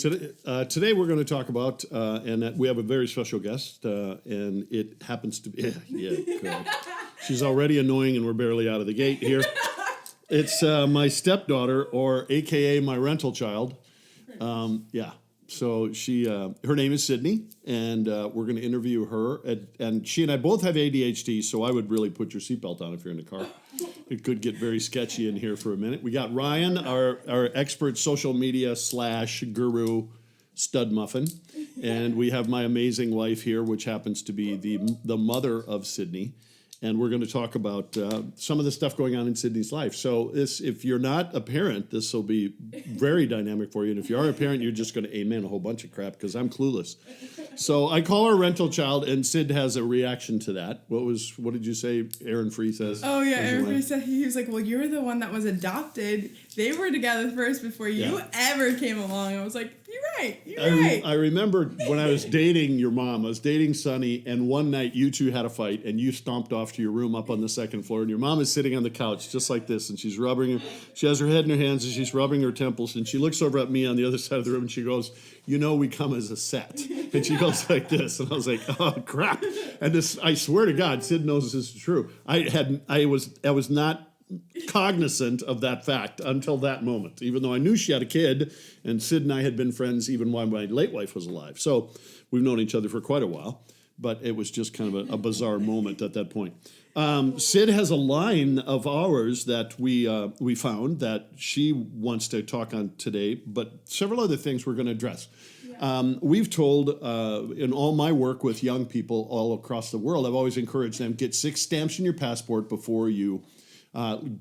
Today we're going to talk about, and we have a very special guest, and it happens to be, God. She's already annoying, and we're barely out of the gate here. It's my stepdaughter, or AKA my rental child. So her name is Sydney, and we're going to interview her. And she and I both have ADHD, so I would really put your seatbelt on if you're in the car. It could get very sketchy in here for a minute. We got Ryan, our expert social media / guru stud muffin, and we have my amazing wife here, which happens to be the mother of Sydney. And we're going to talk about some of the stuff going on in Sydney's life. So if you're not a parent, this will be very dynamic for you. And if you are a parent, you're just going to amen a whole bunch of crap because I'm clueless. So I call her rental child, and Sid has a reaction to that. What did you say Aaron Free says? Oh, yeah, Aaron Free said, he was like, well, you're the one that was adopted. They were together first before you ever came along. I was like, you're right. I remember when I was dating your mom, I was dating Sunny, and one night you two had a fight, and you stomped off to your room up on the second floor, and your mom is sitting on the couch just like this, and she has her head in her hands, and she's rubbing her temples, and she looks over at me on the other side of the room, and she goes, we come as a set. And she goes like this, and I was like, oh, crap. And this, I swear to God, Sid knows this is true. I was not cognizant of that fact until that moment, even though I knew she had a kid, and Sid and I had been friends even while my late wife was alive. So we've known each other for quite a while, but it was just kind of a bizarre moment at that point. Sid has a line of ours that we found that she wants to talk on today, but several other things we're going to address. We've told in all my work with young people all across the world, I've always encouraged them, get 6 stamps in your passport before you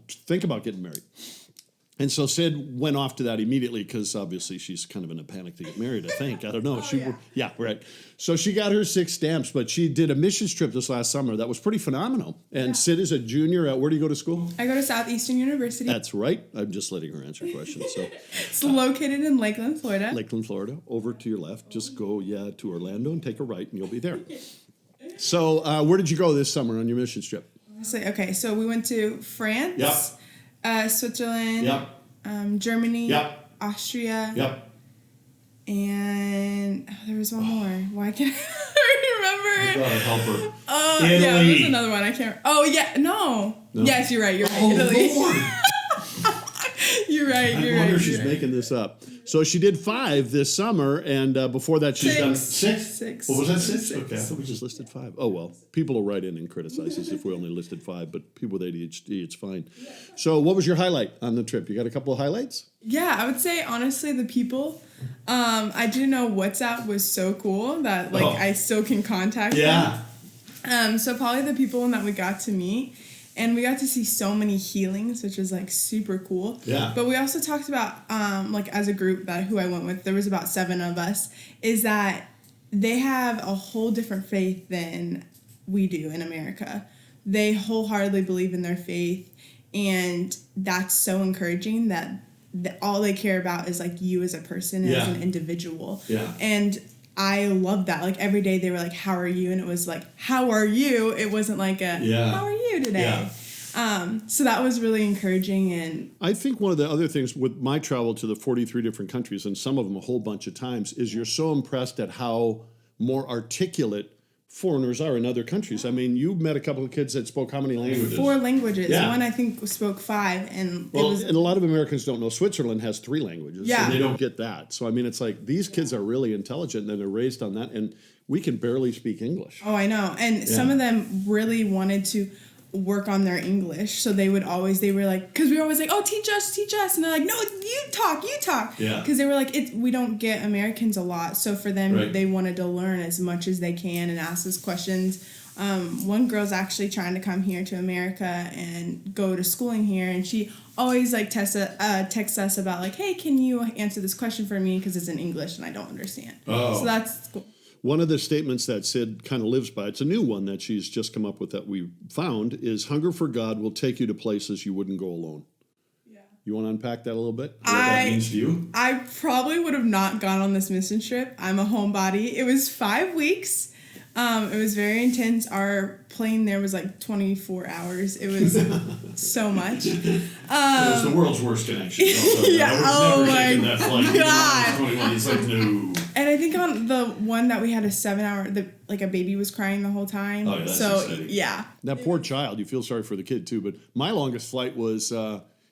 think about getting married. And so Sid went off to that immediately because obviously she's kind of in a panic to get married, I think. I don't know. Right. So she got her 6 stamps, but she did a missions trip this last summer that was pretty phenomenal. And Sid is a junior at, where do you go to school? I go to Southeastern University. That's right. I'm just letting her answer questions. So it's located in Lakeland, Florida. Lakeland, Florida. Over to your left. Just go, to Orlando and take a right and you'll be there. So where did you go this summer on your missions trip? Okay, so we went to France, Switzerland, Germany, Austria, and there was one more. Why can't I remember? I gotta help her. Yeah, there's another one. I can't. Oh yeah, no. Yes, you're right. Italy. Lord. You're right. I wonder if she's making this up. So she did 5 this summer, and before that she's done 6. 6. What was that, 6? Okay, I thought we just listed 5. Oh, well, people will write in and criticize us if we only listed 5, but people with ADHD, it's fine. So what was your highlight on the trip? You got a couple of highlights? Yeah, I would say, honestly, the people. I didn't know WhatsApp was so cool that, I still can contact them. So probably the people that we got to meet. And we got to see so many healings, which was, super cool. Yeah. But we also talked about, as a group who I went with, there was about 7 of us, is that they have a whole different faith than we do in America. They wholeheartedly believe in their faith, and that's so encouraging that all they care about is, you as a person, as an individual. Yeah. And I love that. Every day they were like, how are you? And it was how are you? It wasn't how are you today? Yeah. So that was really encouraging. And I think one of the other things with my travel to the 43 different countries, and some of them a whole bunch of times, is you're so impressed at how more articulate foreigners are in other countries. I mean, you met a couple of kids that spoke how many languages? 4 languages. Yeah. One, I think, spoke 5. And and a lot of Americans don't know Switzerland has 3 languages. Yeah. And they don't get that. So, I mean, it's these kids are really intelligent and they're raised on that. And we can barely speak English. Oh, I know. And some of them really wanted to work on their English. So they were like, because we were always like, oh, teach us. And they're like, no, you talk. Yeah. Because they were like, we don't get Americans a lot. So for them, they wanted to learn as much as they can and ask us questions. One girl's actually trying to come here to America and go to schooling here. And she always texts us about hey, can you answer this question for me? Because it's in English and I don't understand. Oh. So that's cool. One of the statements that Sid kind of lives by, it's a new one that she's just come up with that we found, is hunger for God will take you to places you wouldn't go alone. Yeah. You want to unpack that a little bit? What that means to you? I probably would have not gone on this mission trip. I'm a homebody. It was 5 weeks. It was very intense. Our plane there was like 24 hours. It was so much. It was the world's worst connection. Yeah. Oh my God. He's like, no. And I think on the one that we had a 7-hour, like a baby was crying the whole time. Oh, yeah, that's so exciting. Yeah. That poor child. You feel sorry for the kid too. But my longest flight was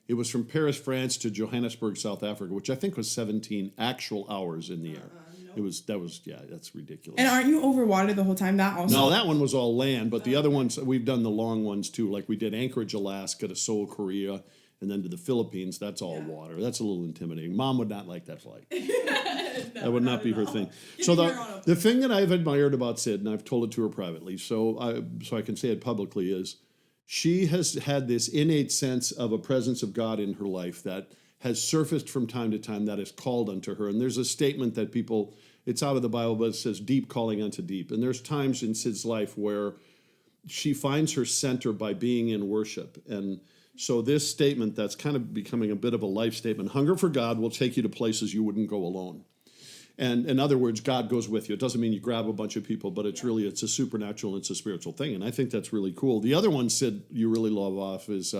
it was from Paris, France to Johannesburg, South Africa, which I think was 17 actual hours in the air. That's ridiculous. And aren't you over water the whole time? That also. No, that one was all land, but the other ones, we've done the long ones too. Like we did Anchorage, Alaska to Seoul, Korea, and then to the Philippines. That's all water. That's a little intimidating. Mom would not like that flight. No, that would not be her thing. So the thing that I've admired about Sid, and I've told it to her privately, so I can say it publicly, is she has had this innate sense of a presence of God in her life that has surfaced from time to time that is called unto her. And there's a statement that it's out of the Bible, but it says deep calling unto deep. And there's times in Sid's life where she finds her center by being in worship. And so this statement that's kind of becoming a bit of a life statement, hunger for God will take you to places you wouldn't go alone. And in other words, God goes with you. It doesn't mean you grab a bunch of people, but it's a supernatural, it's a spiritual thing. And I think that's really cool. The other one, Sid, you really love off is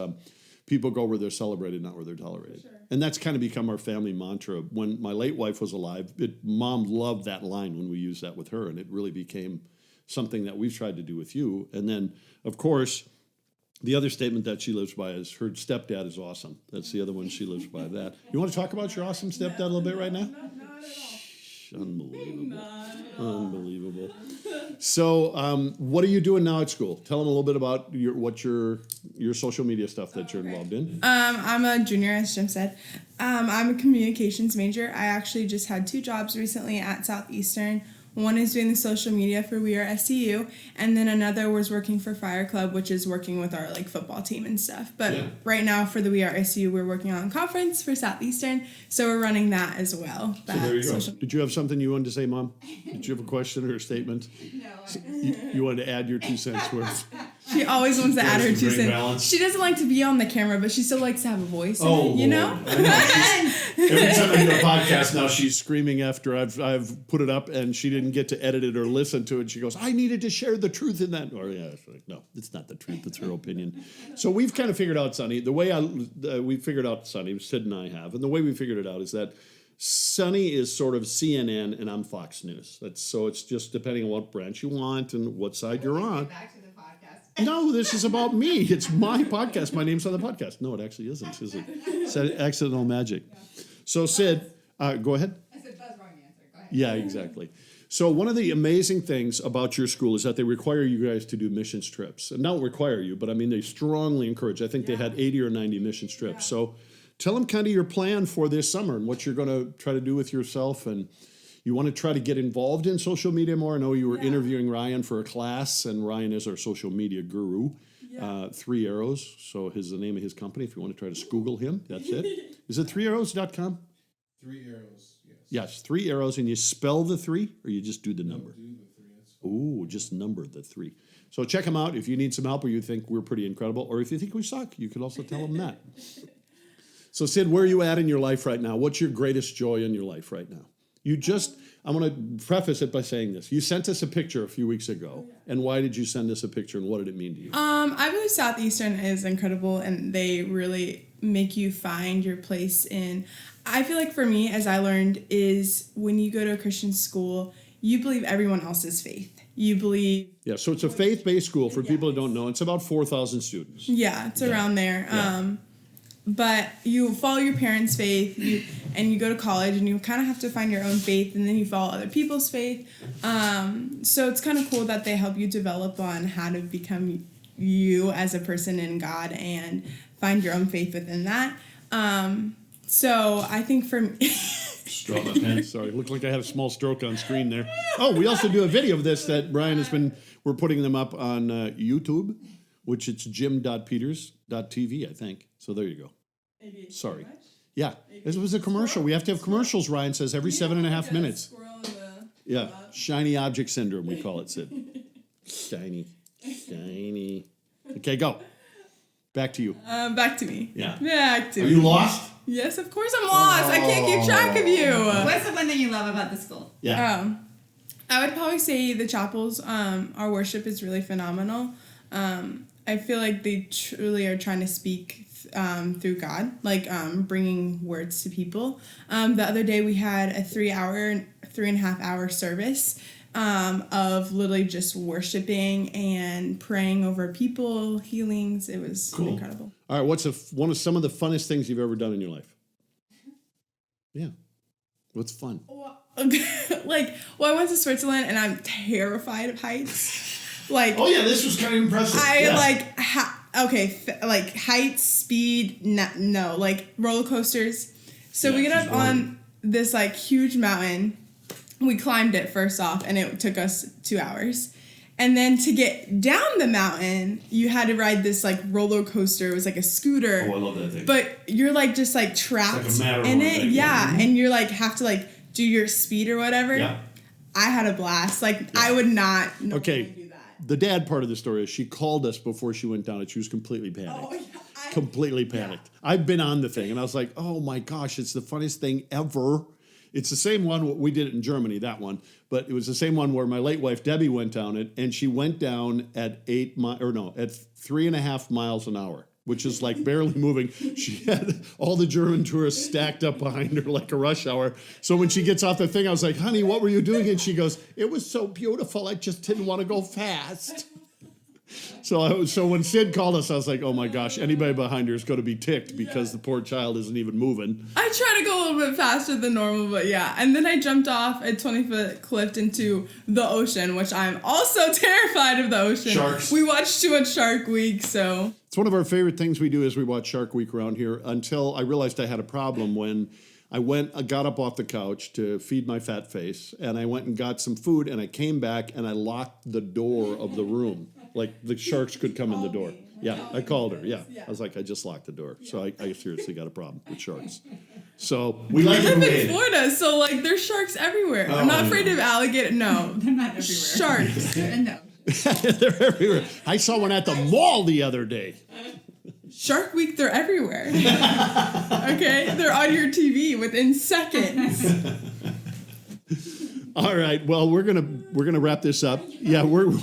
people go where they're celebrated, not where they're tolerated. Sure. And that's kind of become our family mantra. When my late wife was alive, Mom loved that line when we used that with her, and it really became something that we've tried to do with you. And then, of course, the other statement that she lives by is her stepdad is awesome. That's the other one she lives by. That. You want to talk about your awesome stepdad a little bit right now? Not at all. Unbelievable. Unbelievable. So, what are you doing now at school? Tell them a little bit about your social media stuff that you're involved in. I'm a junior, as Jim said. I'm a communications major. I actually just had 2 jobs recently at Southeastern. One is doing the social media for We Are SCU, and then another was working for Fire Club, which is working with our football team and stuff. But right now for the We Are SCU, we're working on a conference for Southeastern, so we're running that as well. So there you go. Did you have something you wanted to say, Mom? Did you have a question or a statement? No. You wanted to add your 2 cents worth? She always wants to add her 2 cents. Balance. She doesn't like to be on the camera, but she still likes to have a voice. You know? Every time I do a podcast now, she's screaming after I've put it up and she didn't get to edit it or listen to it. She goes, "I needed to share the truth in that." Or it's like, no, it's not the truth. It's her opinion. So we've kind of figured out, Sonny. The way we figured out, Sonny, Sid and I have, and the way we figured it out is that Sonny is sort of CNN and I'm Fox News. So it's just depending on what branch you want and what side you're on. Back to the podcast. No, this is about me. It's my podcast. My name's on the podcast. No, it actually isn't, is it? It's accidental magic. So, Sid, go ahead. I said buzz wrong answer. Go ahead. Yeah, exactly. So one of the amazing things about your school is that they require you guys to do missions trips. And not require you, but I mean, they strongly encourage. I think they had 80 or 90 missions trips. Yeah. So tell them kind of your plan for this summer and what you're going to try to do with yourself. And you want to try to get involved in social media more. I know you were interviewing Ryan for a class, and Ryan is our social media guru. 3 Arrows. So is the name of his company. If you want to try to Google him, that's it. Is it 3arrows.com? 3 Arrows, yes. Yes, 3 Arrows, and you spell the 3, or you just do the number? No, do the 3. Ooh, just number the 3. So check them out if you need some help or you think we're pretty incredible, or if you think we suck, you could also tell them that. So Sid, where are you at in your life right now? What's your greatest joy in your life right now? I'm going to preface it by saying this. You sent us a picture a few weeks ago, and why did you send us a picture, and what did it mean to you? I believe Southeastern is incredible, and they really make you find your place in. I feel like for me, as I learned, is when you go to a Christian school, you believe everyone else's faith. You believe... Yeah, so it's a faith-based school. For people who don't know, it's about 4,000 students. Yeah, it's around there. Yeah. But you follow your parents' faith, and you go to college, and you kind of have to find your own faith, and then you follow other people's faith. So it's kind of cool that they help you develop on how to become you as a person in God and find your own faith within that. So I think for me... Stroke my pen. Sorry, looked like I had a small stroke on screen there. Oh, we also do a video of this that Brian we're putting them up on YouTube, which it's jim.peters.tv, I think. So there you go. Sorry. Yeah, this was a commercial. We have to have commercials, Ryan says, every 7.5 minutes. Yeah, shiny object syndrome, we call it, Sid. Shiny. Okay, go. Back to you. Back to me. Yeah. Back to me. Are you lost? Yes, of course I'm lost. I can't keep track of you. What's the one thing you love about the school? Yeah. I would probably say the chapels, our worship is really phenomenal. I feel like they truly are trying to speak through God, like bringing words to people. The other day we had a 3.5 hour service of literally just worshiping and praying over people, healings. It was incredible. All right, what's one of some of the funnest things you've ever done in your life? Yeah. What's fun? I went to Switzerland and I'm terrified of heights. Oh yeah, this was kind of impressive. Heights, speed, no, like roller coasters. So we get up on this like huge mountain. We climbed it first off, and it took us 2 hours. And then to get down the mountain, you had to ride this like roller coaster. It was like a scooter. Oh, I love that thing. But you're like just like trapped in it. Yeah. And you're like have to like do your speed or whatever. Yeah. I had a blast. I would not normally do that. The dad part of the story is she called us before she went down and she was completely panicked. Oh, yeah. Completely panicked. Yeah. I've been on the thing and I was like, oh my gosh, it's the funniest thing ever. It's the same one, we did it in Germany, that one, but it was the same one where my late wife Debbie went down it, and she went down at 3.5 miles an hour, which is like barely moving. She had all the German tourists stacked up behind her like a rush hour. So when she gets off the thing, I was like, honey, what were you doing? And she goes, it was so beautiful, I just didn't want to go fast. So when Sid called us, I was like, oh my gosh, anybody behind her is going to be ticked because the poor child isn't even moving. I try to go a little bit faster than normal, but yeah. And then I jumped off a 20-foot cliff into the ocean, which I'm also terrified of the ocean. Sharks. We watched too much Shark Week, so. It's one of our favorite things we do is we watch Shark Week around here until I realized I had a problem when I got up off the couch to feed my fat face, and I went and got some food, and I came back, and I locked the door of the room. Like the sharks could come in the door. Yeah, I called her. Yeah. I was like, I just locked the door. So I seriously got a problem with sharks. So we like live in Florida, so like there's sharks everywhere. I'm not afraid of alligator. No, They're not everywhere. Sharks. No. They're everywhere. I saw one at the mall the other day. Shark Week, they're everywhere. Okay, they're on your TV within seconds. All right. Well, we're gonna wrap this up. Yeah, we're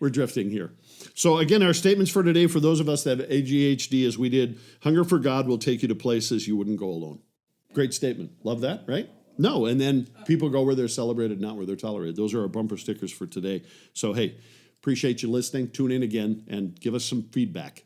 drifting here. So again, our statements for today, for those of us that have ADHD, as we did, hunger for God will take you to places you wouldn't go alone. Great statement. Love that, right? No, and then people go where they're celebrated, not where they're tolerated. Those are our bumper stickers for today. So hey, appreciate you listening. Tune in again and give us some feedback.